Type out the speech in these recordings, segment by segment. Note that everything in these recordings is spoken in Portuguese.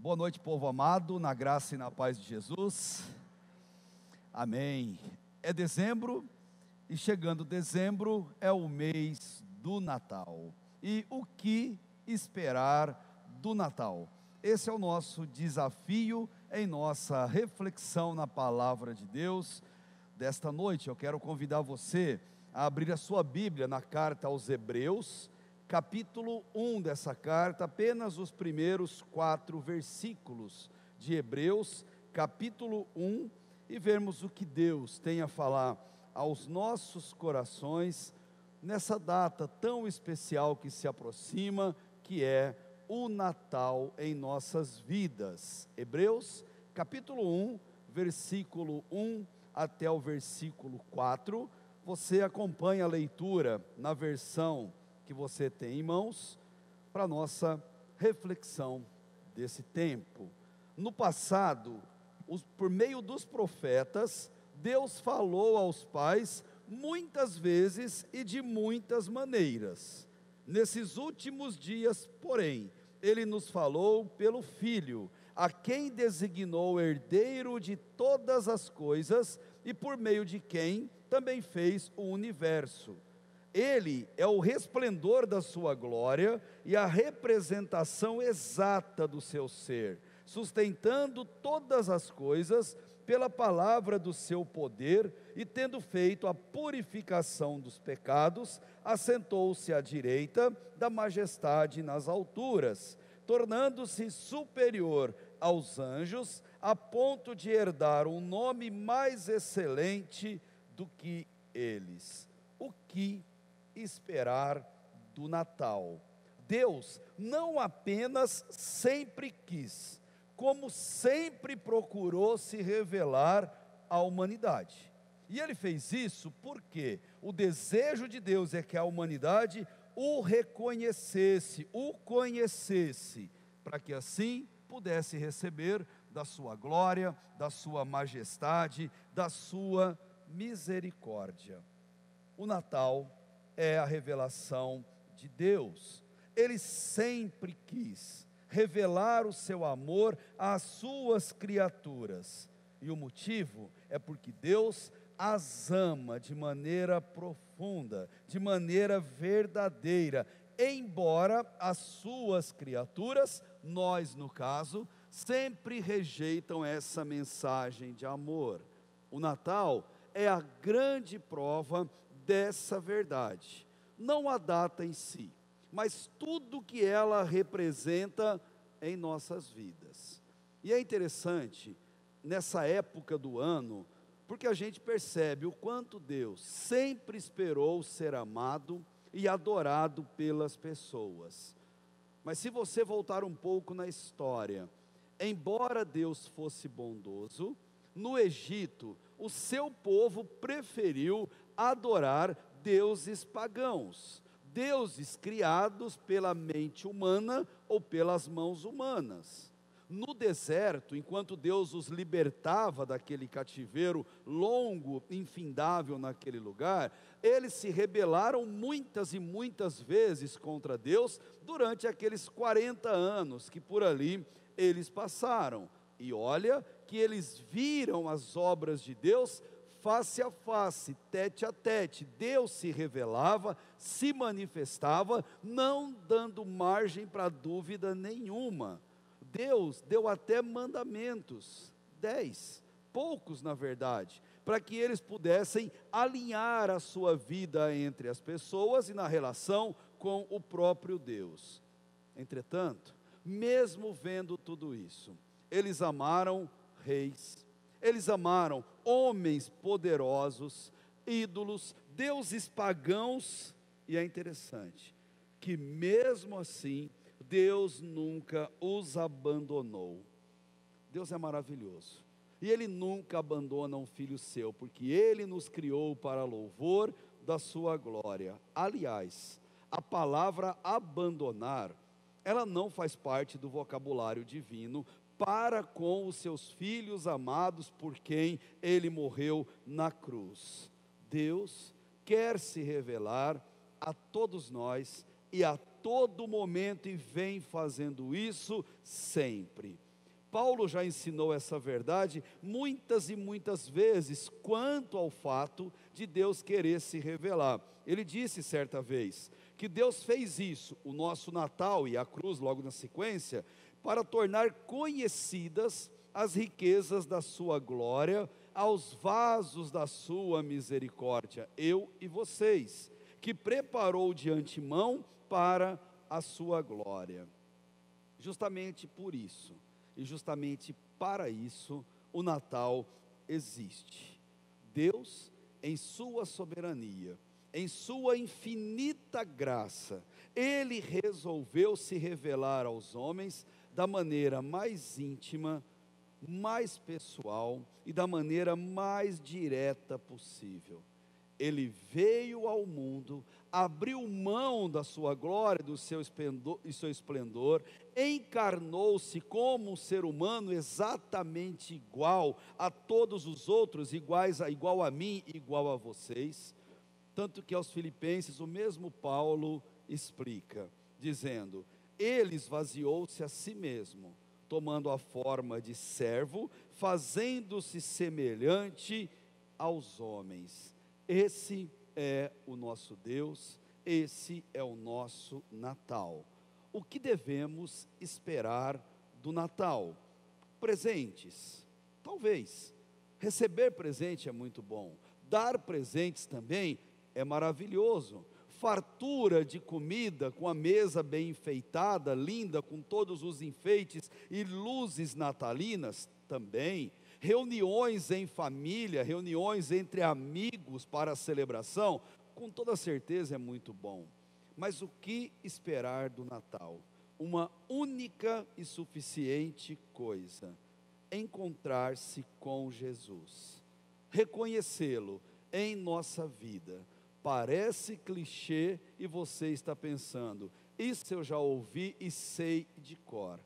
Boa noite, povo amado, na graça e na paz de Jesus. Amém. É dezembro e chegando dezembro é o mês do Natal. E o que esperar do Natal? Esse é o nosso desafio em nossa reflexão na palavra de Deus. Desta noite eu quero convidar você a abrir a sua Bíblia na carta aos Hebreus, capítulo 1 dessa carta, apenas os primeiros 4 versículos de Hebreus, capítulo 1, e vermos o que Deus tem a falar aos nossos corações, nessa data tão especial que se aproxima, que é o Natal em nossas vidas. Hebreus, capítulo 1, versículo 1 até o versículo 4, você acompanha a leitura na versão que você tem em mãos, para a nossa reflexão desse tempo. No passado, por meio dos profetas, Deus falou aos pais muitas vezes e de muitas maneiras. Nesses últimos dias, porém, Ele nos falou pelo Filho, a quem designou herdeiro de todas as coisas e por meio de quem também fez o universo. Ele é o resplendor da sua glória e a representação exata do seu ser, sustentando todas as coisas pela palavra do seu poder, e tendo feito a purificação dos pecados, assentou-se à direita da majestade nas alturas, tornando-se superior aos anjos, a ponto de herdar um nome mais excelente do que eles. O que esperar do Natal? Deus não apenas sempre quis, como sempre procurou se revelar à humanidade. E Ele fez isso porque o desejo de Deus é que a humanidade o reconhecesse, o conhecesse, para que assim pudesse receber da sua glória, da sua majestade, da sua misericórdia. O Natal é a revelação de Deus. Ele sempre quis revelar o seu amor às suas criaturas, e o motivo é porque Deus as ama de maneira profunda, de maneira verdadeira, embora as suas criaturas, nós no caso, sempre rejeitam essa mensagem de amor. O Natal é a grande prova dessa verdade, não a data em si, mas tudo que ela representa em nossas vidas. E é interessante, nessa época do ano, porque a gente percebe o quanto Deus sempre esperou ser amado e adorado pelas pessoas. Mas se você voltar um pouco na história, embora Deus fosse bondoso, no Egito, o seu povo preferiu adorar deuses pagãos, deuses criados pela mente humana ou pelas mãos humanas. No deserto, enquanto Deus os libertava daquele cativeiro longo, infindável naquele lugar, eles se rebelaram muitas e muitas vezes contra Deus durante aqueles 40 anos que por ali eles passaram. E olha que eles viram as obras de Deus face a face, tete a tete. Deus se revelava, se manifestava, não dando margem para dúvida nenhuma. Deus deu até mandamentos, 10, poucos na verdade, para que eles pudessem alinhar a sua vida entre as pessoas e na relação com o próprio Deus. Entretanto, mesmo vendo tudo isso, eles amaram reis, eles amaram homens poderosos, ídolos, deuses pagãos, e é interessante, que mesmo assim, Deus nunca os abandonou. Deus é maravilhoso, e Ele nunca abandona um filho seu, porque Ele nos criou para louvor da sua glória. Aliás, a palavra abandonar, ela não faz parte do vocabulário divino para com os seus filhos amados por quem Ele morreu na cruz. Deus quer se revelar a todos nós e a todo momento, e vem fazendo isso sempre. Paulo já ensinou essa verdade muitas e muitas vezes quanto ao fato de Deus querer se revelar. Ele disse certa vez que Deus fez isso, o nosso Natal e a cruz logo na sequência, para tornar conhecidas as riquezas da sua glória aos vasos da sua misericórdia, eu e vocês, que preparou de antemão para a sua glória. Justamente por isso, e justamente para isso, o Natal existe. Deus, em sua soberania, em sua infinita graça, Ele resolveu se revelar aos homens da maneira mais íntima, mais pessoal e da maneira mais direta possível. Ele veio ao mundo, abriu mão da sua glória, do seu esplendor, encarnou-se como um ser humano exatamente igual a todos os outros, igual a mim, igual a vocês. Tanto que aos Filipenses o mesmo Paulo explica, dizendo: ele esvaziou-se a si mesmo, tomando a forma de servo, fazendo-se semelhante aos homens. Esse é o nosso Deus, esse é o nosso Natal. O que devemos esperar do Natal? Presentes, talvez. Receber presente é muito bom. Dar presentes também é maravilhoso. Fartura de comida, com a mesa bem enfeitada, linda, com todos os enfeites e luzes natalinas também. Reuniões em família, reuniões entre amigos para a celebração, com toda certeza é muito bom. Mas o que esperar do Natal? Uma única e suficiente coisa: encontrar-se com Jesus, reconhecê-lo em nossa vida. Parece clichê e você está pensando, isso eu já ouvi e sei de cor.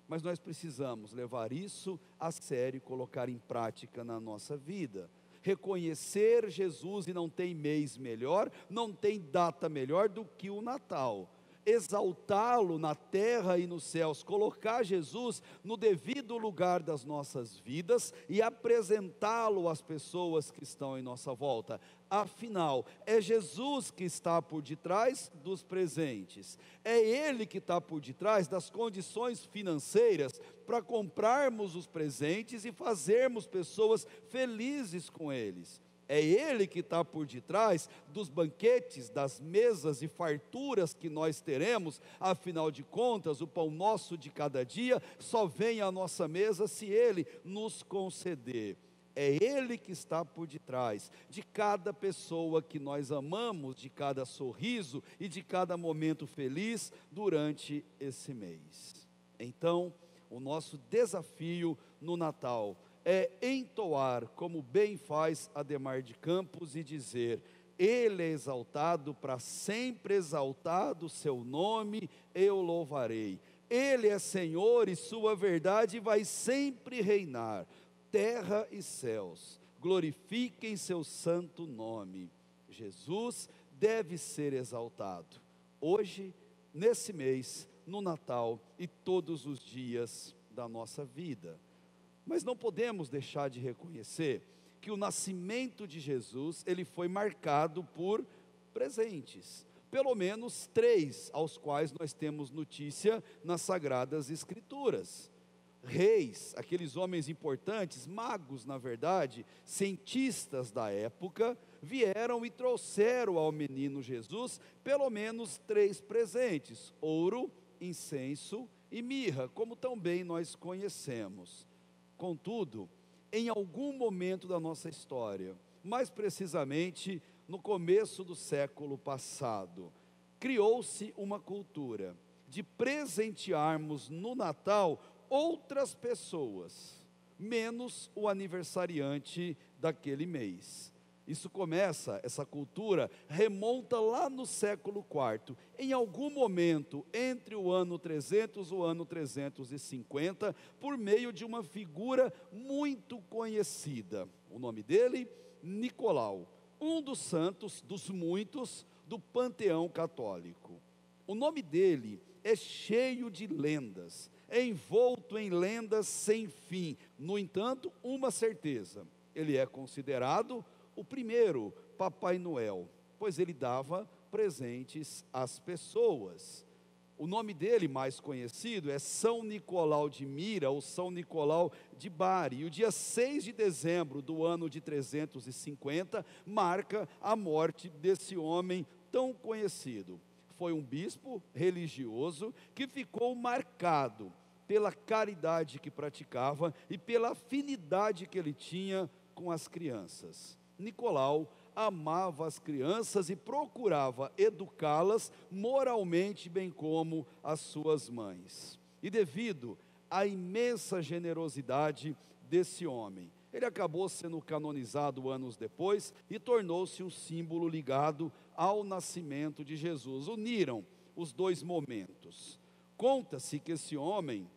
Mas nós precisamos levar isso a sério e colocar em prática na nossa vida. Reconhecer Jesus, e não tem mês melhor, não tem data melhor do que o Natal. Exaltá-lo na terra e nos céus, colocar Jesus no devido lugar das nossas vidas e apresentá-lo às pessoas que estão em nossa volta. Afinal, é Jesus que está por detrás dos presentes, é Ele que está por detrás das condições financeiras para comprarmos os presentes e fazermos pessoas felizes com eles. É Ele que está por detrás dos banquetes, das mesas e farturas que nós teremos. Afinal de contas, o pão nosso de cada dia só vem à nossa mesa se Ele nos conceder. É Ele que está por detrás de cada pessoa que nós amamos, de cada sorriso e de cada momento feliz durante esse mês. Então, o nosso desafio no Natal é entoar, como bem faz Adhemar de Campos, e dizer: Ele é exaltado, para sempre exaltado o seu nome eu louvarei. Ele é Senhor e sua verdade vai sempre reinar. Terra e céus glorifiquem seu santo nome. Jesus deve ser exaltado, hoje, nesse mês, no Natal e todos os dias da nossa vida. Mas não podemos deixar de reconhecer que o nascimento de Jesus, ele foi marcado por presentes, pelo menos 3, aos quais nós temos notícia nas Sagradas Escrituras. Reis, aqueles homens importantes, magos na verdade, cientistas da época, vieram e trouxeram ao menino Jesus pelo menos 3 presentes: ouro, incenso e mirra, como também nós conhecemos. Contudo, em algum momento da nossa história, mais precisamente no começo do século passado, criou-se uma cultura de presentearmos no Natal outras pessoas, menos o aniversariante daquele mês. Isso começa, essa cultura remonta lá no século IV, em algum momento entre o ano 300 e o ano 350, por meio de uma figura muito conhecida. O nome dele, Nicolau, um dos santos, dos muitos, do panteão católico. O nome dele é cheio de lendas, envolto em lendas sem fim. No entanto, uma certeza: ele é considerado o primeiro Papai Noel, pois ele dava presentes às pessoas. O nome dele mais conhecido é São Nicolau de Mira ou São Nicolau de Bari. E o dia 6 de dezembro do ano de 350 marca a morte desse homem tão conhecido. Foi um bispo religioso que ficou marcado pela caridade que praticava e pela afinidade que ele tinha com as crianças. Nicolau amava as crianças e procurava educá-las moralmente, bem como as suas mães. E devido à imensa generosidade desse homem, ele acabou sendo canonizado anos depois e tornou-se um símbolo ligado ao nascimento de Jesus. Uniram os dois momentos. Conta-se que esse homem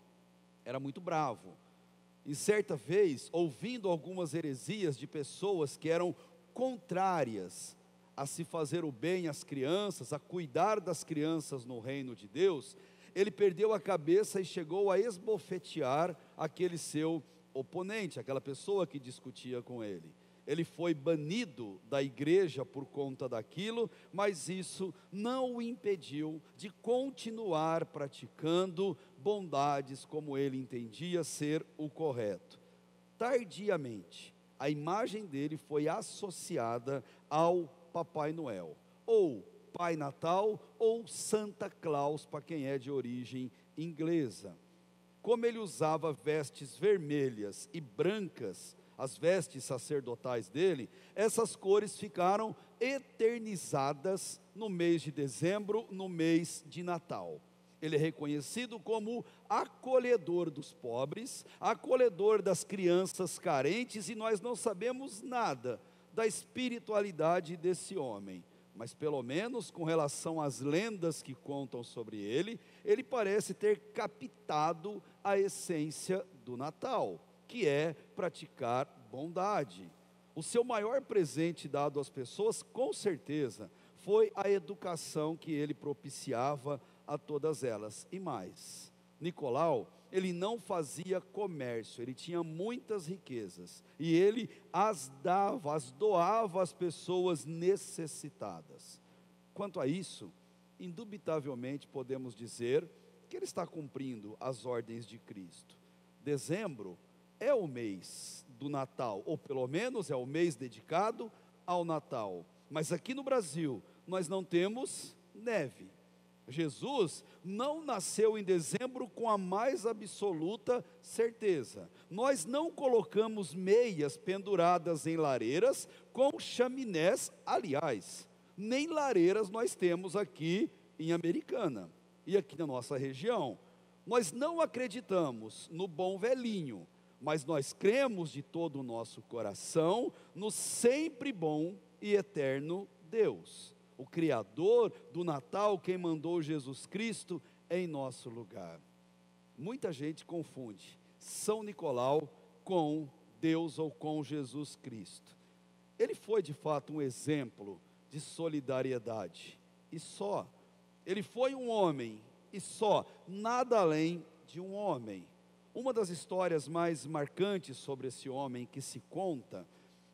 era muito bravo. E certa vez, ouvindo algumas heresias de pessoas que eram contrárias a se fazer o bem às crianças, a cuidar das crianças no reino de Deus, ele perdeu a cabeça e chegou a esbofetear aquele seu oponente, aquela pessoa que discutia com ele. Ele foi banido da igreja por conta daquilo, mas isso não o impediu de continuar praticando bondades como ele entendia ser o correto. Tardiamente, a imagem dele foi associada ao Papai Noel, ou Pai Natal, ou Santa Claus, para quem é de origem inglesa. Como ele usava vestes vermelhas e brancas, as vestes sacerdotais dele, essas cores ficaram eternizadas no mês de dezembro, no mês de Natal. Ele é reconhecido como acolhedor dos pobres, acolhedor das crianças carentes, e nós não sabemos nada da espiritualidade desse homem, mas pelo menos com relação às lendas que contam sobre ele, ele parece ter captado a essência do Natal, que é praticar bondade. O seu maior presente dado às pessoas, com certeza, foi a educação que ele propiciava a todas elas. E mais, Nicolau, ele não fazia comércio, ele tinha muitas riquezas, e ele as dava, as doava às pessoas necessitadas. Quanto a isso, indubitavelmente podemos dizer que ele está cumprindo as ordens de Cristo. Dezembro é o mês do Natal, ou pelo menos é o mês dedicado ao Natal. Mas aqui no Brasil, nós não temos neve. Jesus não nasceu em dezembro com a mais absoluta certeza. Nós não colocamos meias penduradas em lareiras com chaminés, aliás, nem lareiras nós temos aqui em Americana e aqui na nossa região. Nós não acreditamos no bom velhinho, mas nós cremos de todo o nosso coração no sempre bom e eterno Deus, o Criador do Natal, quem mandou Jesus Cristo em nosso lugar. Muita gente confunde São Nicolau com Deus ou com Jesus Cristo. Ele foi de fato um exemplo de solidariedade, e só. Ele foi um homem, e só, nada além de um homem. Uma das histórias mais marcantes sobre esse homem que se conta,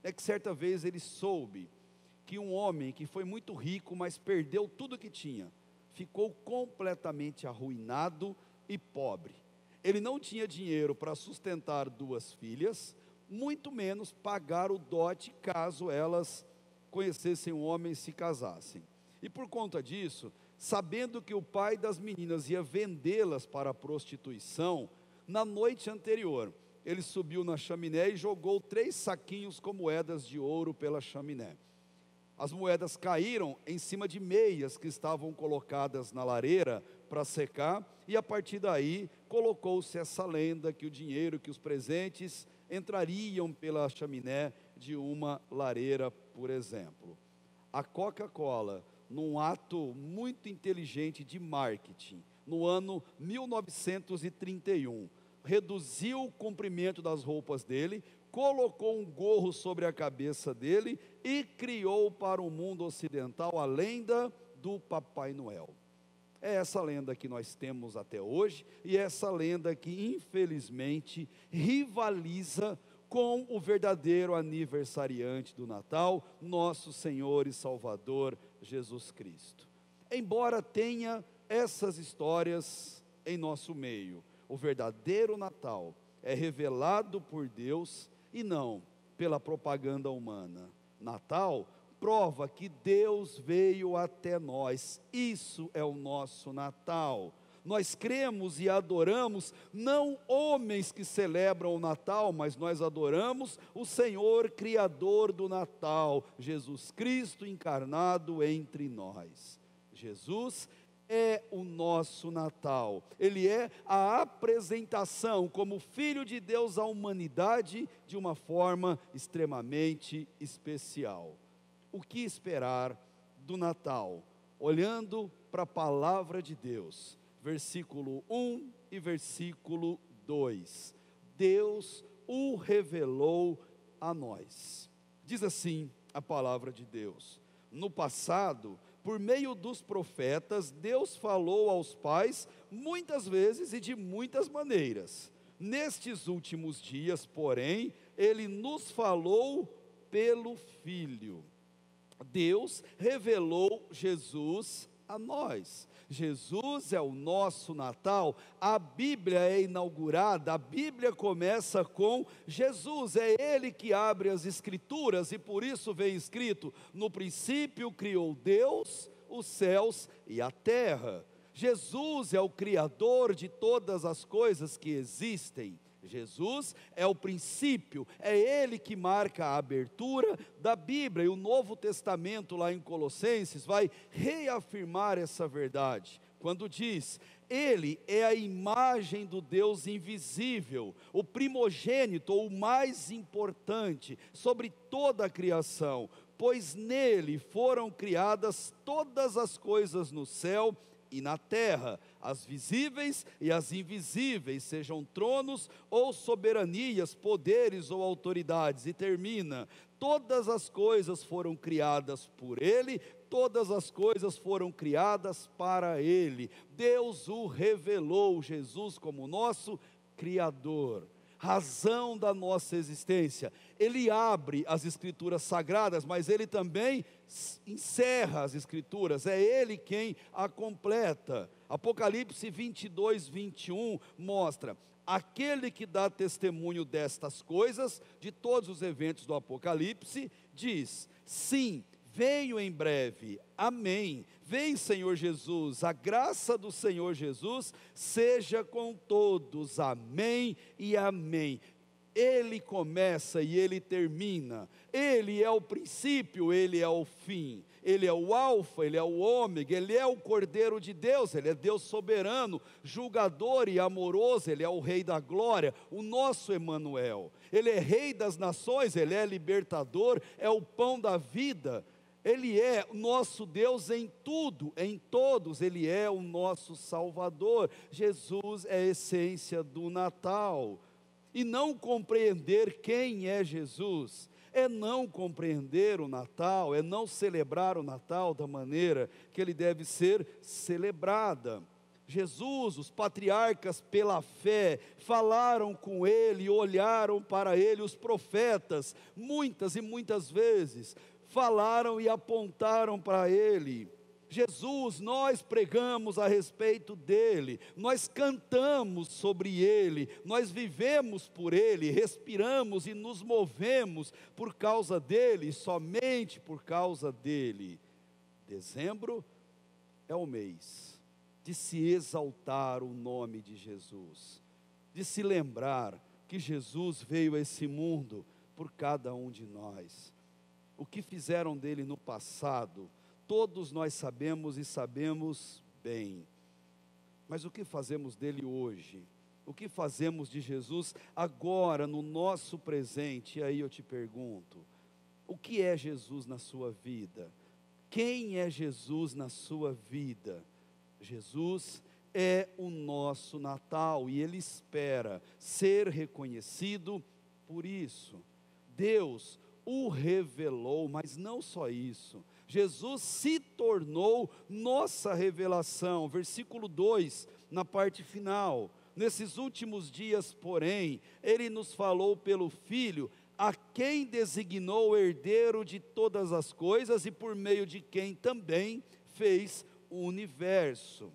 é que certa vez ele soube que um homem que foi muito rico, mas perdeu tudo que tinha, ficou completamente arruinado e pobre. Ele não tinha dinheiro para sustentar duas filhas, muito menos pagar o dote caso elas conhecessem um homem e se casassem. E por conta disso, sabendo que o pai das meninas ia vendê-las para a prostituição, na noite anterior, ele subiu na chaminé e jogou 3 saquinhos com moedas de ouro pela chaminé. As moedas caíram em cima de meias que estavam colocadas na lareira para secar, e a partir daí colocou-se essa lenda que o dinheiro, que os presentes entrariam pela chaminé de uma lareira, por exemplo. A Coca-Cola, num ato muito inteligente de marketing, no ano 1931, reduziu o comprimento das roupas dele, colocou um gorro sobre a cabeça dele e criou para o mundo ocidental a lenda do Papai Noel. É essa lenda que nós temos até hoje, e essa lenda que infelizmente rivaliza com o verdadeiro aniversariante do Natal, nosso Senhor e Salvador Jesus Cristo. Embora tenha essas histórias em nosso meio, o verdadeiro Natal é revelado por Deus e não pela propaganda humana. Natal prova que Deus veio até nós. Isso é o nosso Natal. Nós cremos e adoramos não homens que celebram o Natal, mas nós adoramos o Senhor Criador do Natal, Jesus Cristo encarnado entre nós. Jesus é o nosso Natal. Ele é a apresentação como Filho de Deus à humanidade de uma forma extremamente especial. O que esperar do Natal? Olhando para a palavra de Deus, versículo 1 e versículo 2. Deus o revelou a nós. Diz assim a palavra de Deus: no passado, por meio dos profetas, Deus falou aos pais muitas vezes e de muitas maneiras. Nestes últimos dias, porém, Ele nos falou pelo Filho. Deus revelou Jesus a nós. Jesus é o nosso Natal. A Bíblia é inaugurada, a Bíblia começa com Jesus. É Ele que abre as Escrituras e por isso vem escrito: no princípio criou Deus os céus e a terra. Jesus é o Criador de todas as coisas que existem. Jesus é o princípio, é Ele que marca a abertura da Bíblia, e o Novo Testamento lá em Colossenses vai reafirmar essa verdade, quando diz: Ele é a imagem do Deus invisível, o primogênito, ou o mais importante, sobre toda a criação, pois nele foram criadas todas as coisas no céu e na terra, as visíveis e as invisíveis, sejam tronos ou soberanias, poderes ou autoridades. E termina: todas as coisas foram criadas por Ele, todas as coisas foram criadas para Ele. Deus o revelou, Jesus como nosso Criador, razão da nossa existência. Ele abre as Escrituras sagradas, mas Ele também encerra as Escrituras, é Ele quem a completa. Apocalipse 22, 21 mostra: aquele que dá testemunho destas coisas, de todos os eventos do Apocalipse, diz: sim, venho em breve, amém. Vem, Senhor Jesus, a graça do Senhor Jesus seja com todos, amém e amém. Ele começa e Ele termina, Ele é o princípio, Ele é o fim, Ele é o alfa, Ele é o ômega, Ele é o Cordeiro de Deus, Ele é Deus soberano, julgador e amoroso, Ele é o Rei da glória, o nosso Emanuel. Ele é Rei das nações, Ele é libertador, é o pão da vida. Ele é o nosso Deus em tudo, em todos, Ele é o nosso Salvador. Jesus é a essência do Natal. E não compreender quem é Jesus é não compreender o Natal, é não celebrar o Natal da maneira que ele deve ser celebrada. Jesus, os patriarcas pela fé, falaram com ele, olharam para ele, os profetas, muitas e muitas vezes, falaram e apontaram para ele. Jesus, nós pregamos a respeito dele, nós cantamos sobre ele, nós vivemos por ele, respiramos e nos movemos por causa dele, somente por causa dele. Dezembro é o mês de se exaltar o nome de Jesus, de se lembrar que Jesus veio a esse mundo por cada um de nós. O que fizeram dele no passado, todos nós sabemos e sabemos bem. Mas o que fazemos dele hoje? O que fazemos de Jesus agora, no nosso presente? E aí eu te pergunto: o que é Jesus na sua vida? Quem é Jesus na sua vida? Jesus é o nosso Natal e Ele espera ser reconhecido por isso. Deus o revelou, mas não só isso. Jesus se tornou nossa revelação. Versículo 2, na parte final. Nesses últimos dias, porém, ele nos falou pelo Filho, a quem designou herdeiro de todas as coisas e por meio de quem também fez o universo.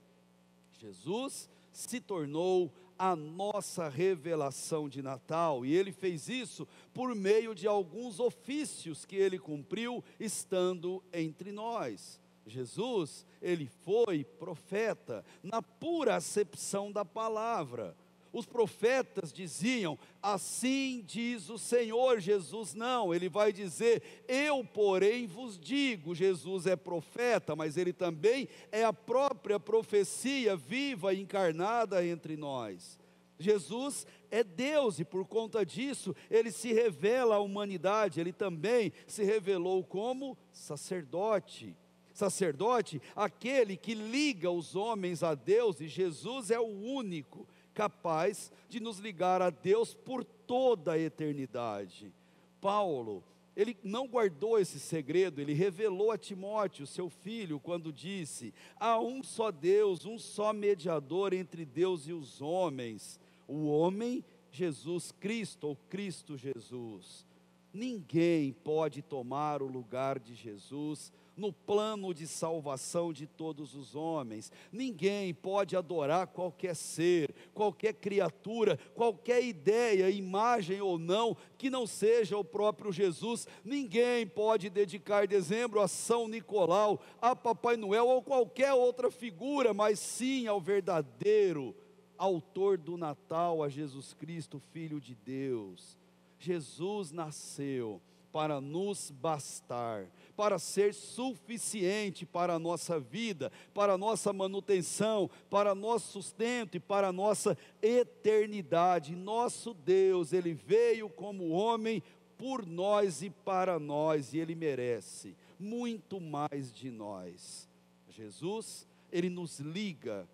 Jesus se tornou a nossa revelação de Natal, e ele fez isso por meio de alguns ofícios que ele cumpriu estando entre nós. Jesus, ele foi profeta, na pura acepção da palavra. Os profetas diziam, assim diz o Senhor. Jesus não, ele vai dizer, eu porém vos digo. Jesus é profeta, mas ele também é a própria profecia viva e encarnada entre nós. Jesus é Deus e por conta disso ele se revela à humanidade. Ele também se revelou como sacerdote. Sacerdote, aquele que liga os homens a Deus, e Jesus é o único capaz de nos ligar a Deus por toda a eternidade. Paulo, ele não guardou esse segredo, ele revelou a Timóteo, seu filho, quando disse, há um só Deus, um só mediador entre Deus e os homens, o homem Jesus Cristo, ou Cristo Jesus. Ninguém pode tomar o lugar de Jesus no plano de salvação de todos os homens. Ninguém pode adorar qualquer ser, qualquer criatura, qualquer ideia, imagem ou não, que não seja o próprio Jesus. Ninguém pode dedicar dezembro a São Nicolau, a Papai Noel ou qualquer outra figura, mas sim ao verdadeiro autor do Natal, a Jesus Cristo, Filho de Deus. Jesus nasceu para nos bastar, para ser suficiente para a nossa vida, para a nossa manutenção, para nosso sustento e para a nossa eternidade. Nosso Deus, ele veio como homem por nós e para nós, e ele merece muito mais de nós. Jesus, ele nos liga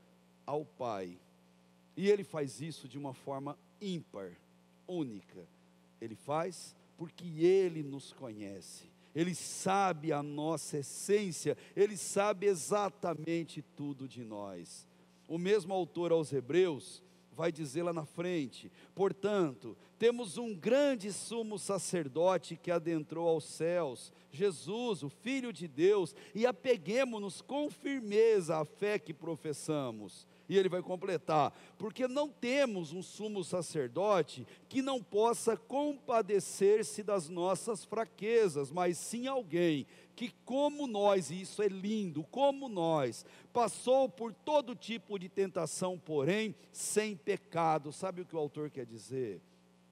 ao Pai, e ele faz isso de uma forma ímpar, única. Ele faz porque ele nos conhece, ele sabe a nossa essência, ele sabe exatamente tudo de nós. O mesmo autor aos Hebreus vai dizer lá na frente, portanto, temos um grande sumo sacerdote que adentrou aos céus, Jesus, o Filho de Deus, e apeguemo-nos com firmeza à fé que professamos. E ele vai completar, porque não temos um sumo sacerdote que não possa compadecer-se das nossas fraquezas, mas sim alguém que como nós, e isso é lindo, como nós, passou por todo tipo de tentação, porém sem pecado. Sabe o que o autor quer dizer?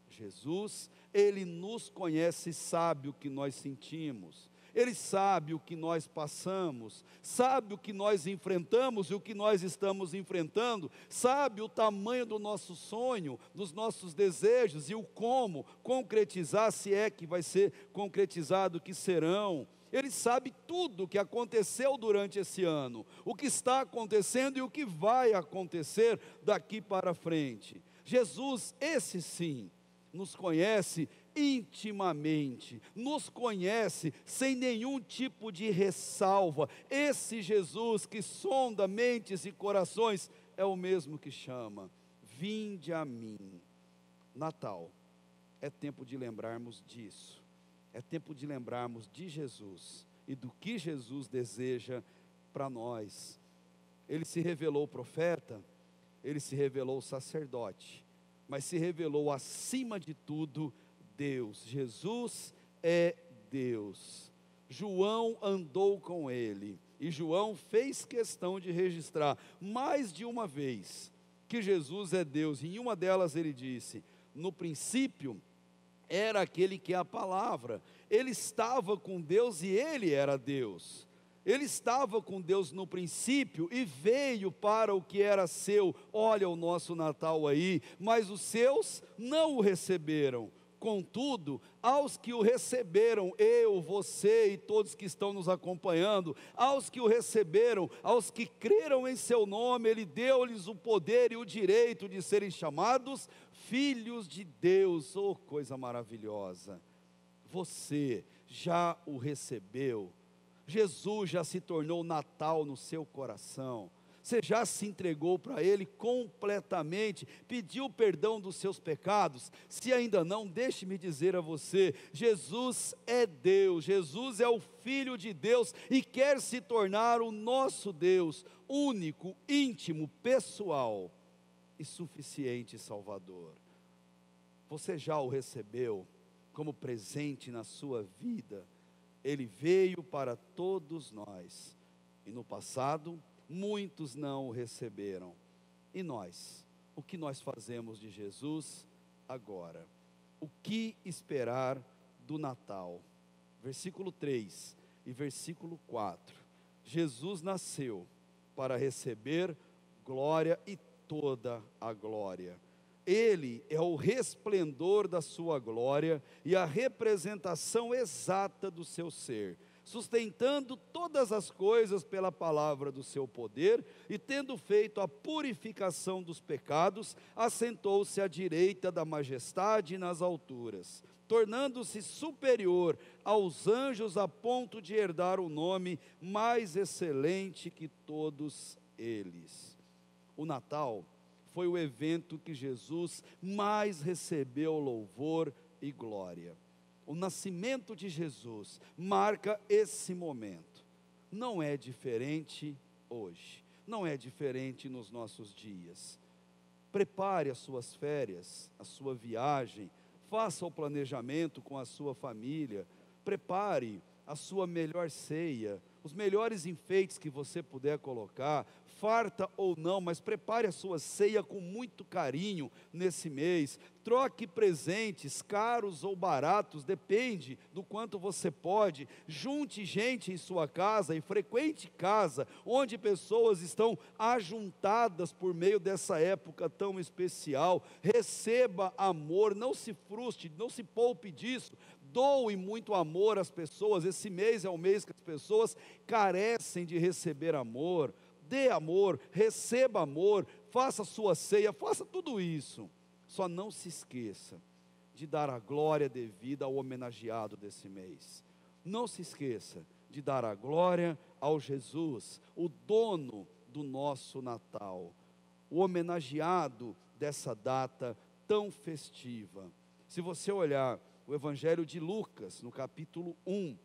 Jesus, ele nos conhece e sabe o que nós sentimos. Ele sabe o que nós passamos, sabe o que nós enfrentamos e o que nós estamos enfrentando, sabe o tamanho do nosso sonho, dos nossos desejos e o como concretizar, se é que vai ser concretizado, que serão. Ele sabe tudo o que aconteceu durante esse ano, o que está acontecendo e o que vai acontecer daqui para frente. Jesus, esse sim, nos conhece intimamente, nos conhece sem nenhum tipo de ressalva. Esse Jesus que sonda mentes e corações é o mesmo que chama, vinde a mim. Natal é tempo de lembrarmos disso, é tempo de lembrarmos de Jesus e do que Jesus deseja para nós. Ele se revelou profeta, ele se revelou sacerdote, mas se revelou acima de tudo Deus. Jesus é Deus. João andou com ele, e João fez questão de registrar mais de uma vez que Jesus é Deus. Em uma delas ele disse, no princípio era aquele que é a palavra, ele estava com Deus e ele era Deus. Ele estava com Deus no princípio e veio para o que era seu. Olha o nosso Natal aí, mas os seus não o receberam. Contudo, aos que o receberam, eu, você e todos que estão nos acompanhando, aos que o receberam, aos que creram em seu nome, ele deu-lhes o poder e o direito de serem chamados filhos de Deus. Oh, coisa maravilhosa! Você já o recebeu, Jesus já se tornou Natal no seu coração. Você já se entregou para Ele completamente, pediu perdão dos seus pecados? Se ainda não, deixe-me dizer a você, Jesus é Deus, Jesus é o Filho de Deus e quer se tornar o nosso Deus, único, íntimo, pessoal e suficiente Salvador. Você já o recebeu como presente na sua vida? Ele veio para todos nós, e no passado, muitos não o receberam. E nós? O que nós fazemos de Jesus agora? O que esperar do Natal? Versículo 3 e versículo 4. Jesus nasceu para receber glória e toda a glória. Ele é o resplendor da sua glória e a representação exata do seu ser, sustentando todas as coisas pela palavra do seu poder, e tendo feito a purificação dos pecados, assentou-se à direita da majestade nas alturas, tornando-se superior aos anjos a ponto de herdar o nome mais excelente que todos eles. O Natal foi o evento que Jesus mais recebeu louvor e glória. O nascimento de Jesus marca esse momento. Não é diferente hoje, não é diferente nos nossos dias. Prepare as suas férias, a sua viagem, faça o planejamento com a sua família, prepare a sua melhor ceia, os melhores enfeites que você puder colocar, farta ou não, mas prepare a sua ceia com muito carinho nesse mês. Troque presentes, caros ou baratos, depende do quanto você pode. Junte gente em sua casa e frequente casa onde pessoas estão ajuntadas por meio dessa época tão especial. Receba amor, não se frustre, não se poupe disso. Doe muito amor às pessoas. Esse mês é o mês que as pessoas carecem de receber amor. Dê amor, receba amor, faça sua ceia, faça tudo isso. Só não se esqueça de dar a glória devida ao homenageado desse mês. Não se esqueça de dar a glória ao Jesus, o dono do nosso Natal, o homenageado dessa data tão festiva. Se você olhar o Evangelho de Lucas, no capítulo 1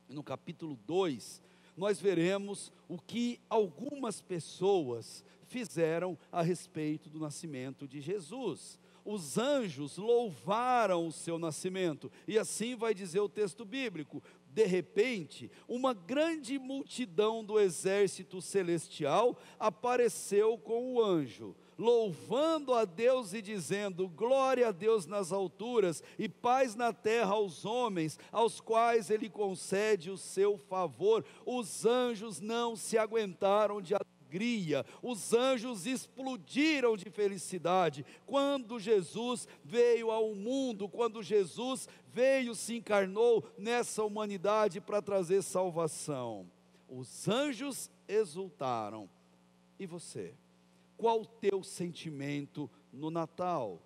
e no capítulo 2, nós veremos o que algumas pessoas fizeram a respeito do nascimento de Jesus. Os anjos louvaram o seu nascimento, e assim vai dizer o texto bíblico: de repente, uma grande multidão do exército celestial apareceu com o anjo, louvando a Deus e dizendo: glória a Deus nas alturas e paz na terra aos homens, aos quais Ele concede o seu favor. Os anjos não se aguentaram de alegria, os anjos explodiram de felicidade quando Jesus veio ao mundo, quando Jesus veio, se encarnou nessa humanidade para trazer salvação. Os anjos exultaram. E você? Qual o teu sentimento no Natal?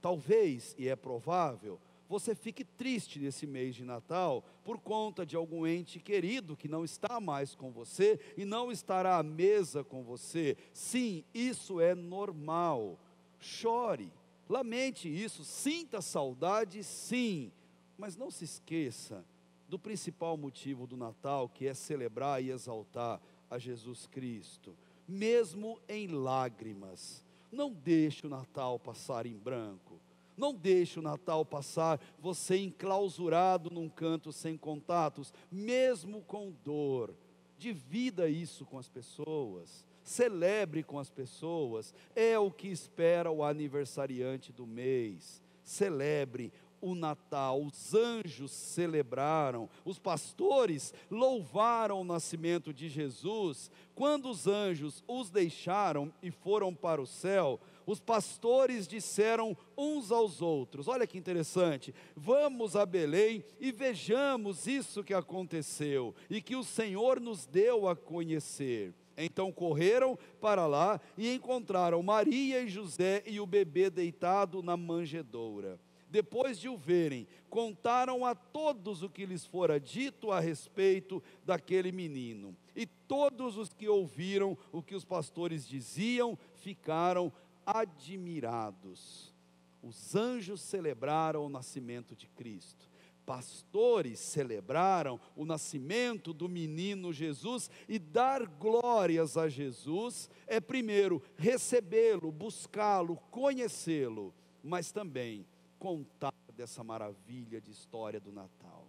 Talvez, e é provável, você fique triste nesse mês de Natal por conta de algum ente querido que não está mais com você e não estará à mesa com você. Sim, isso é normal. Chore, lamente isso, sinta saudade, sim, mas não se esqueça do principal motivo do Natal, que é celebrar e exaltar a Jesus Cristo. Mesmo em lágrimas, não deixe o Natal passar em branco, não deixe o Natal passar você enclausurado num canto sem contatos, mesmo com dor. Divida isso com as pessoas, celebre com as pessoas, é o que espera o aniversariante do mês. Celebre o Natal, os anjos celebraram, os pastores louvaram o nascimento de Jesus. Quando os anjos os deixaram e foram para o céu, os pastores disseram uns aos outros: olha que interessante, vamos a Belém e vejamos isso que aconteceu e que o Senhor nos deu a conhecer. Então correram para lá e encontraram Maria e José e o bebê deitado na manjedoura. depois de o verem, contaram a todos o que lhes fora dito a respeito daquele menino. E todos os que ouviram o que os pastores diziam ficaram admirados. Os anjos celebraram o nascimento de Cristo. Pastores celebraram o nascimento do menino Jesus, e dar glórias a Jesus é primeiro recebê-lo, buscá-lo, conhecê-lo, mas também contar dessa maravilha de história do Natal.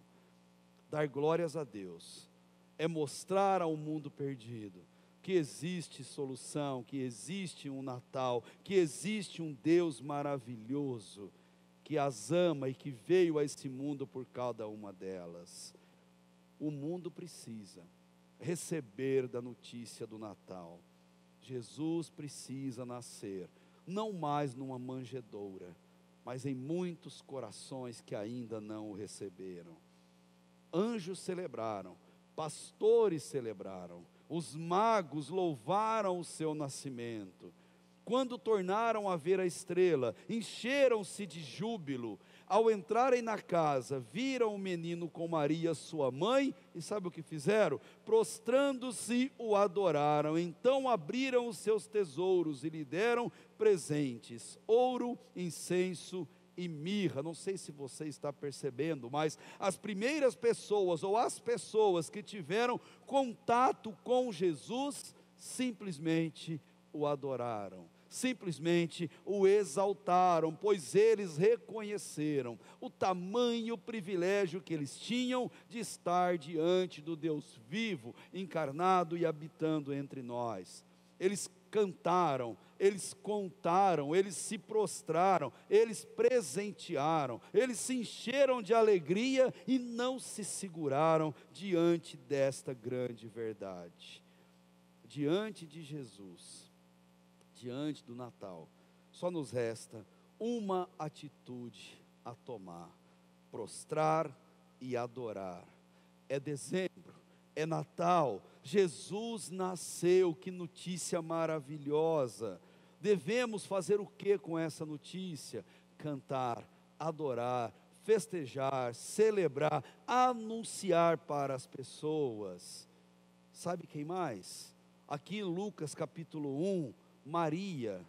Dar glórias a Deus é mostrar ao mundo perdido que existe solução, que existe um Natal, que existe um Deus maravilhoso, que as ama e que veio a esse mundo por cada uma delas. O mundo precisa receber da notícia do Natal. Jesus precisa nascer, não mais numa manjedoura, mas em muitos corações que ainda não o receberam. Anjos celebraram, pastores celebraram, os magos louvaram o seu nascimento. Quando tornaram a ver a estrela, encheram-se de júbilo. Ao entrarem na casa, viram o menino com Maria, sua mãe, e sabe o que fizeram? Prostrando-se, o adoraram. Então abriram os seus tesouros e lhe deram presentes: ouro, incenso e mirra. Não sei se você está percebendo, mas as primeiras pessoas, ou as pessoas que tiveram contato com Jesus, simplesmente o adoraram, simplesmente o exaltaram, pois eles reconheceram o tamanho, o privilégio que eles tinham de estar diante do Deus vivo, encarnado e habitando entre nós. Eles cantaram, eles contaram, eles se prostraram, eles presentearam, eles se encheram de alegria e não se seguraram diante desta grande verdade. Diante de Jesus, diante do Natal, só nos resta uma atitude a tomar: prostrar e adorar. É dezembro, é Natal, Jesus nasceu, que notícia maravilhosa. Devemos fazer o que com essa notícia? Cantar, adorar, festejar, celebrar, anunciar para as pessoas. Sabe quem mais? Aqui em Lucas capítulo 1, Maria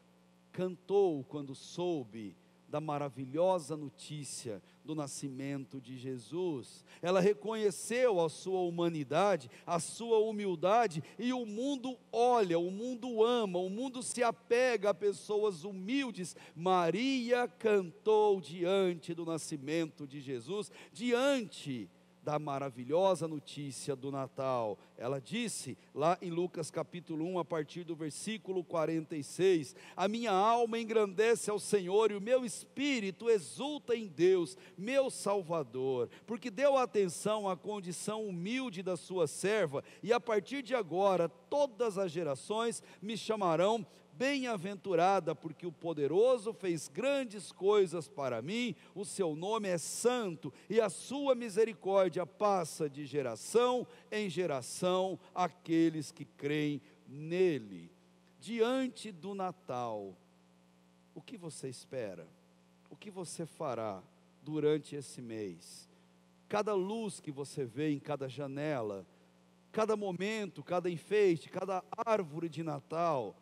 cantou quando soube da maravilhosa notícia do nascimento de Jesus. Ela reconheceu a sua humanidade, a sua humildade, e o mundo olha, o mundo ama, o mundo se apega a pessoas humildes. Maria cantou diante do nascimento de Jesus, diante da maravilhosa notícia do Natal. Ela disse, lá em Lucas capítulo 1, a partir do versículo 46, a minha alma engrandece ao Senhor, e o meu espírito exulta em Deus, meu Salvador, porque deu atenção à condição humilde da sua serva, e a partir de agora, todas as gerações me chamarão bem-aventurada, porque o poderoso fez grandes coisas para mim, o seu nome é santo, e a sua misericórdia passa de geração em geração aqueles que creem nele. Diante do Natal, o que você espera? O que você fará durante esse mês? Cada luz que você vê em cada janela, cada momento, cada enfeite, cada árvore de Natal,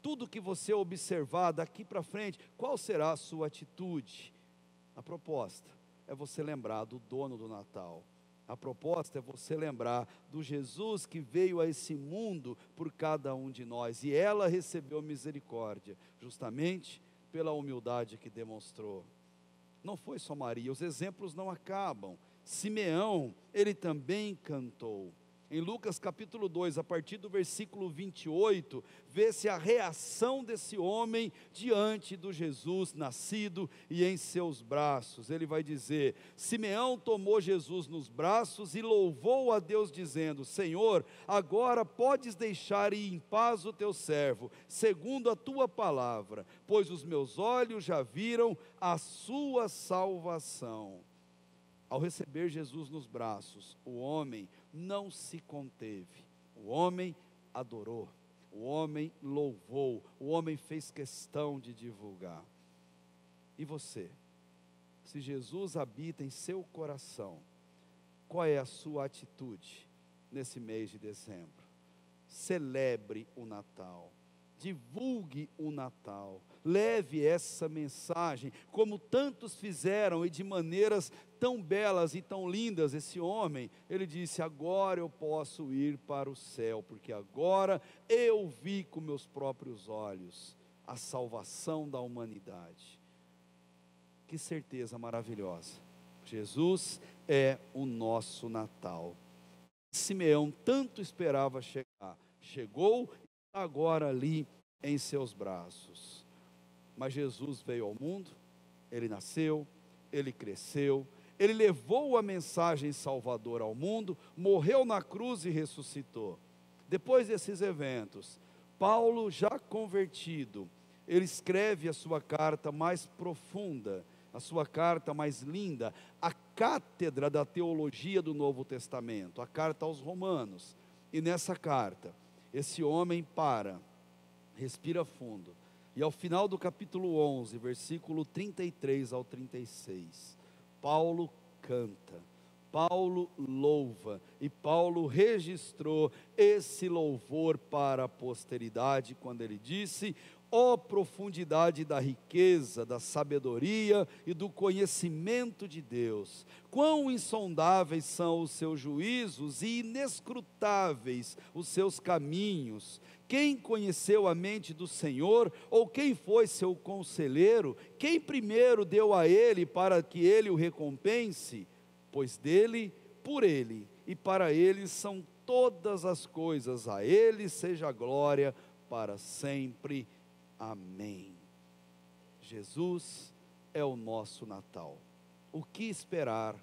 tudo que você observar daqui para frente, qual será a sua atitude? A proposta é você lembrar do dono do Natal. A proposta é você lembrar do Jesus que veio a esse mundo por cada um de nós, e ela recebeu misericórdia, justamente pela humildade que demonstrou. Não foi só Maria, os exemplos não acabam. Simeão, ele também cantou. Em Lucas capítulo 2, a partir do versículo 28, vê-se a reação desse homem diante do Jesus nascido e em seus braços. Ele vai dizer: Simeão tomou Jesus nos braços e louvou a Deus dizendo: Senhor, agora podes deixar ir em paz o teu servo, segundo a tua palavra, pois os meus olhos já viram a sua salvação. Ao receber Jesus nos braços, o homem não se conteve, o homem adorou, o homem louvou, o homem fez questão de divulgar. E você? se Jesus habita em seu coração, qual é a sua atitude nesse mês de dezembro? Celebre o Natal, divulgue o Natal, leve essa mensagem, como tantos fizeram e de maneiras tão belas e tão lindas. Esse homem, ele disse: agora eu posso ir para o céu, porque agora eu vi com meus próprios olhos a salvação da humanidade. Que certeza maravilhosa! Jesus é o nosso Natal. Simeão tanto esperava chegar, chegou e está agora ali em seus braços. Mas Jesus veio ao mundo, ele nasceu, ele cresceu, ele levou a mensagem salvadora ao mundo, morreu na cruz e ressuscitou. Depois desses eventos, Paulo, já convertido, ele escreve a sua carta mais profunda, a sua carta mais linda, a cátedra da teologia do Novo Testamento, a carta aos Romanos. E nessa carta, esse homem respira fundo, e ao final do capítulo 11, versículo 33 ao 36, Paulo canta, Paulo louva, e Paulo registrou esse louvor para a posteridade, quando ele disse: ó profundidade da riqueza, da sabedoria e do conhecimento de Deus, quão insondáveis são os seus juízos e inescrutáveis os seus caminhos. Quem conheceu a mente do Senhor, ou quem foi seu conselheiro? Quem primeiro deu a ele para que ele o recompense? Pois dele, por ele e para ele são todas as coisas, a ele seja a glória para sempre. Amém. Jesus é o nosso Natal. O que esperar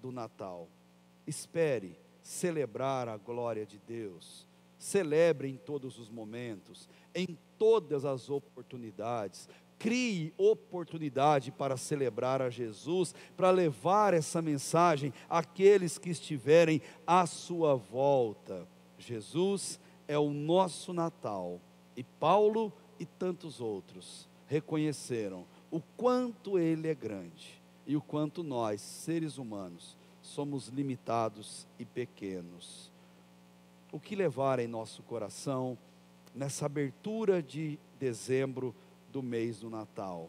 do Natal? Espere celebrar a glória de Deus. Celebre em todos os momentos, em todas as oportunidades. Crie oportunidade para celebrar a Jesus, para levar essa mensagem àqueles que estiverem à sua volta. Jesus é o nosso Natal. E Paulo e tantos outros reconheceram o quanto Ele é grande e o quanto nós, seres humanos, somos limitados e pequenos. O que levar em nosso coração nessa abertura de dezembro do mês do Natal?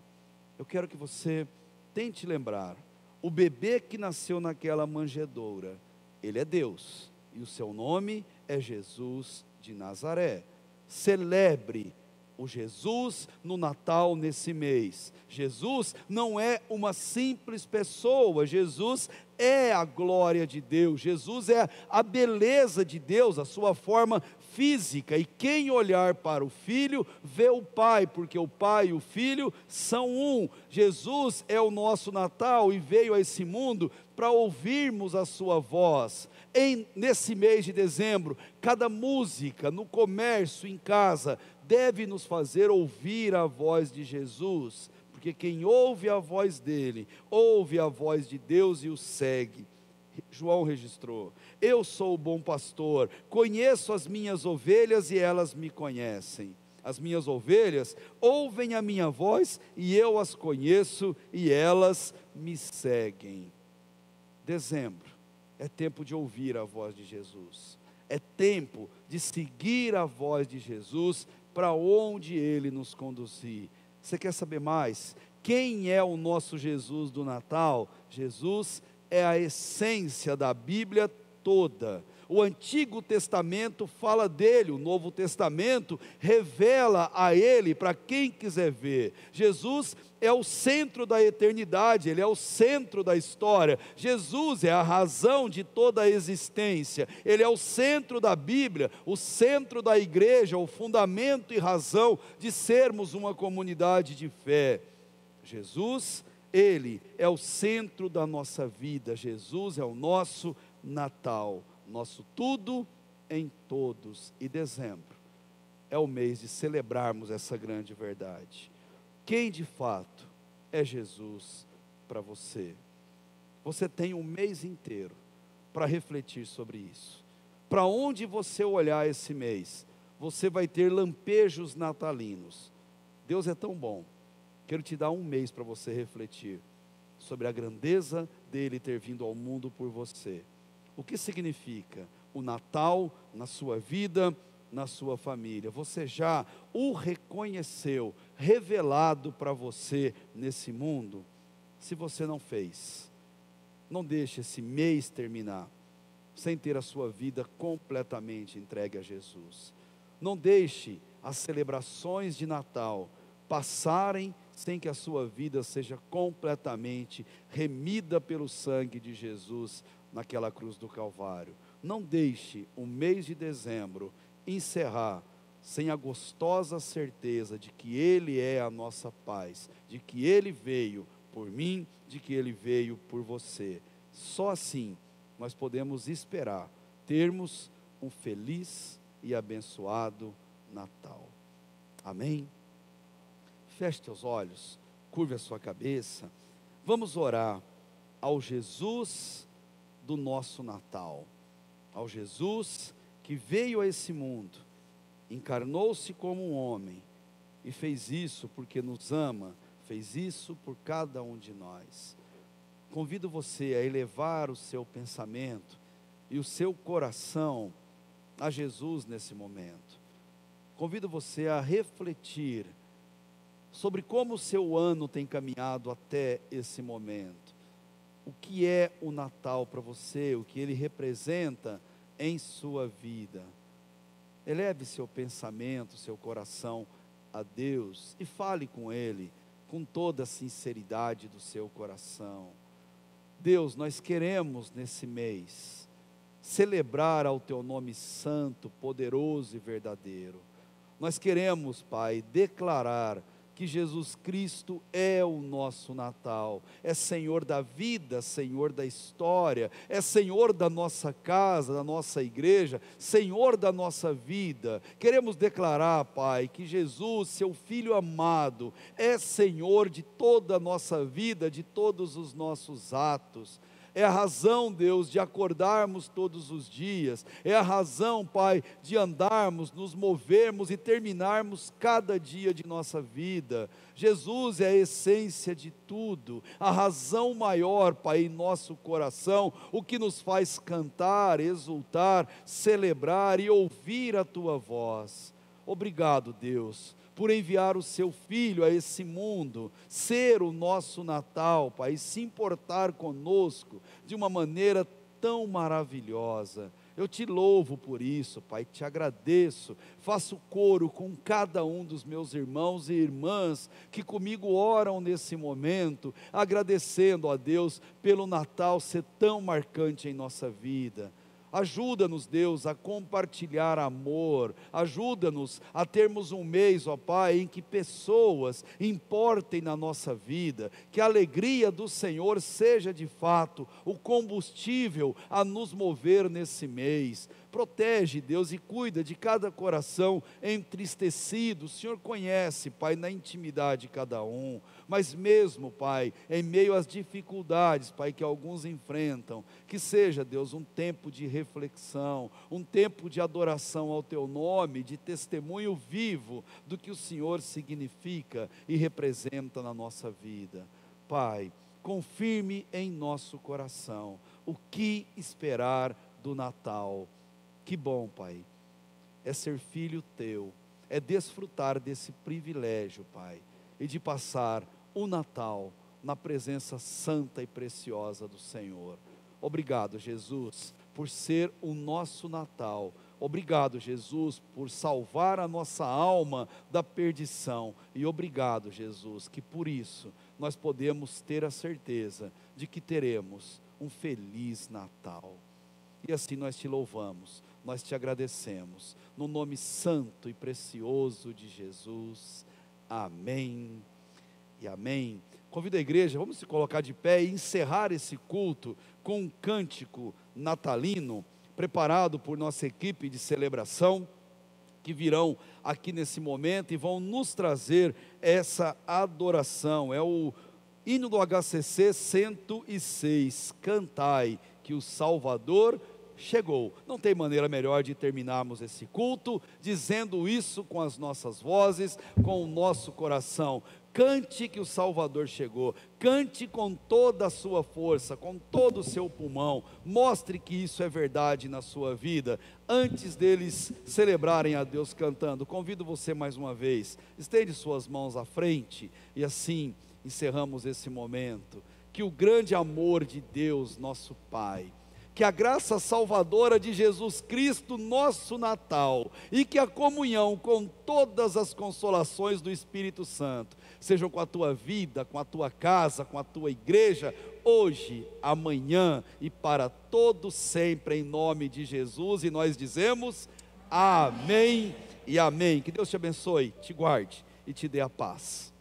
Eu quero que você tente lembrar: o bebê que nasceu naquela manjedoura, ele é Deus, e o seu nome é Jesus de Nazaré. Celebre o Jesus no Natal nesse mês. Jesus não é uma simples pessoa, Jesus é a glória de Deus, Jesus é a beleza de Deus, a sua forma física, e quem olhar para o Filho, vê o Pai, porque o Pai e o Filho são um. Jesus é o nosso Natal e veio a esse mundo para ouvirmos a sua voz. Nesse mês de dezembro, cada música, no comércio, em casa, deve nos fazer ouvir a voz de Jesus, porque quem ouve a voz dele, ouve a voz de Deus e o segue. João registrou: eu sou o bom pastor, conheço as minhas ovelhas e elas me conhecem. As minhas ovelhas ouvem a minha voz e eu as conheço e elas me seguem. Dezembro é tempo de ouvir a voz de Jesus, é tempo de seguir a voz de Jesus para onde Ele nos conduzir. Você quer saber mais? Quem é o nosso Jesus do Natal? Jesus é a essência da Bíblia toda. O Antigo Testamento fala dele, o Novo Testamento revela a ele para quem quiser ver. Jesus é o centro da eternidade, ele é o centro da história. Jesus é a razão de toda a existência, ele é o centro da Bíblia, o centro da igreja, o fundamento e razão de sermos uma comunidade de fé. Jesus, ele é o centro da nossa vida. Jesus é o nosso Natal, nosso tudo em todos. E dezembro é o mês de celebrarmos essa grande verdade. Quem de fato é Jesus para você? Você tem um mês inteiro para refletir sobre isso. Para onde você olhar esse mês, você vai ter lampejos natalinos. Deus é tão bom. Quero te dar um mês para você refletir. sobre a grandeza dele ter vindo ao mundo por você. O que significa o Natal na sua vida, na sua família? Você já o reconheceu, revelado para você nesse mundo? Se você não fez, não deixe esse mês terminar sem ter a sua vida completamente entregue a Jesus. Não deixe as celebrações de Natal passarem sem que a sua vida seja completamente remida pelo sangue de Jesus naquela cruz do Calvário. Não deixe o mês de dezembro encerrar sem a gostosa certeza de que Ele é a nossa paz, de que Ele veio por mim, de que Ele veio por você. Só assim nós podemos esperar termos um feliz e abençoado Natal. Amém? Feche teus olhos, curve a sua cabeça. Vamos orar ao Jesus do nosso Natal, ao Jesus que veio a esse mundo, encarnou-se como um homem e fez isso porque nos ama, fez isso por cada um de nós. Convido você a elevar o seu pensamento e o seu coração a Jesus nesse momento. Convido você a refletir sobre como o seu ano tem caminhado até esse momento. O que é o Natal para você, o que ele representa em sua vida. Eleve seu pensamento, seu coração a Deus e fale com Ele com toda a sinceridade do seu coração. Deus, nós queremos nesse mês celebrar ao Teu nome santo, poderoso e verdadeiro. Nós queremos, Pai, declarar que Jesus Cristo é o nosso Natal, é Senhor da vida, Senhor da história, é Senhor da nossa casa, da nossa igreja, Senhor da nossa vida. Queremos declarar, Pai, que Jesus, Seu Filho amado, é Senhor de toda a nossa vida, de todos os nossos atos. É a razão, Deus, de acordarmos todos os dias, é a razão, Pai, de andarmos, nos movermos e terminarmos cada dia de nossa vida. Jesus é a essência de tudo, a razão maior, Pai, em nosso coração, o que nos faz cantar, exultar, celebrar e ouvir a Tua voz. Obrigado, Deus, por enviar o Seu Filho a esse mundo, ser o nosso Natal, Pai, e se importar conosco de uma maneira tão maravilhosa. Eu Te louvo por isso, Pai, Te agradeço, faço coro com cada um dos meus irmãos e irmãs que comigo oram nesse momento, agradecendo a Deus pelo Natal ser tão marcante em nossa vida. Ajuda-nos, Deus, a compartilhar amor, ajuda-nos a termos um mês, ó Pai, em que pessoas importem na nossa vida, que a alegria do Senhor seja de fato o combustível a nos mover nesse mês. Protege, Deus, e cuida de cada coração entristecido. O Senhor conhece, Pai, na intimidade de cada um, mas mesmo, Pai, em meio às dificuldades, Pai, que alguns enfrentam, que seja, Deus, um tempo de reflexão, um tempo de adoração ao Teu nome, de testemunho vivo do que o Senhor significa e representa na nossa vida. Pai, confirme em nosso coração o que esperar do Natal. Que bom, Pai, é ser filho Teu, é desfrutar desse privilégio, Pai, e de passar o Natal na presença santa e preciosa do Senhor. Obrigado, Jesus, por ser o nosso Natal. Obrigado, Jesus, por salvar a nossa alma da perdição. E obrigado, Jesus, que por isso nós podemos ter a certeza de que teremos um feliz Natal. E assim nós Te louvamos, nós Te agradecemos, no nome santo e precioso de Jesus. Amém e amém. Convido a igreja, vamos se colocar de pé e encerrar esse culto com um cântico natalino, preparado por nossa equipe de celebração, que virão aqui nesse momento e vão nos trazer essa adoração. É o hino do HCC 106, Cantai, que o Salvador chegou. Não tem maneira melhor de terminarmos esse culto dizendo isso com as nossas vozes, com o nosso coração. Cante que o Salvador chegou, cante com toda a sua força, com todo o seu pulmão, mostre que isso é verdade na sua vida, antes deles celebrarem a Deus cantando. Convido você mais uma vez, estende suas mãos à frente, e assim encerramos esse momento. Que o grande amor de Deus, nosso Pai, que a graça salvadora de Jesus Cristo, nosso Natal, e que a comunhão com todas as consolações do Espírito Santo, sejam com a tua vida, com a tua casa, com a tua igreja, hoje, amanhã e para todo sempre, em nome de Jesus. E nós dizemos amém e amém. Que Deus te abençoe, te guarde e te dê a paz.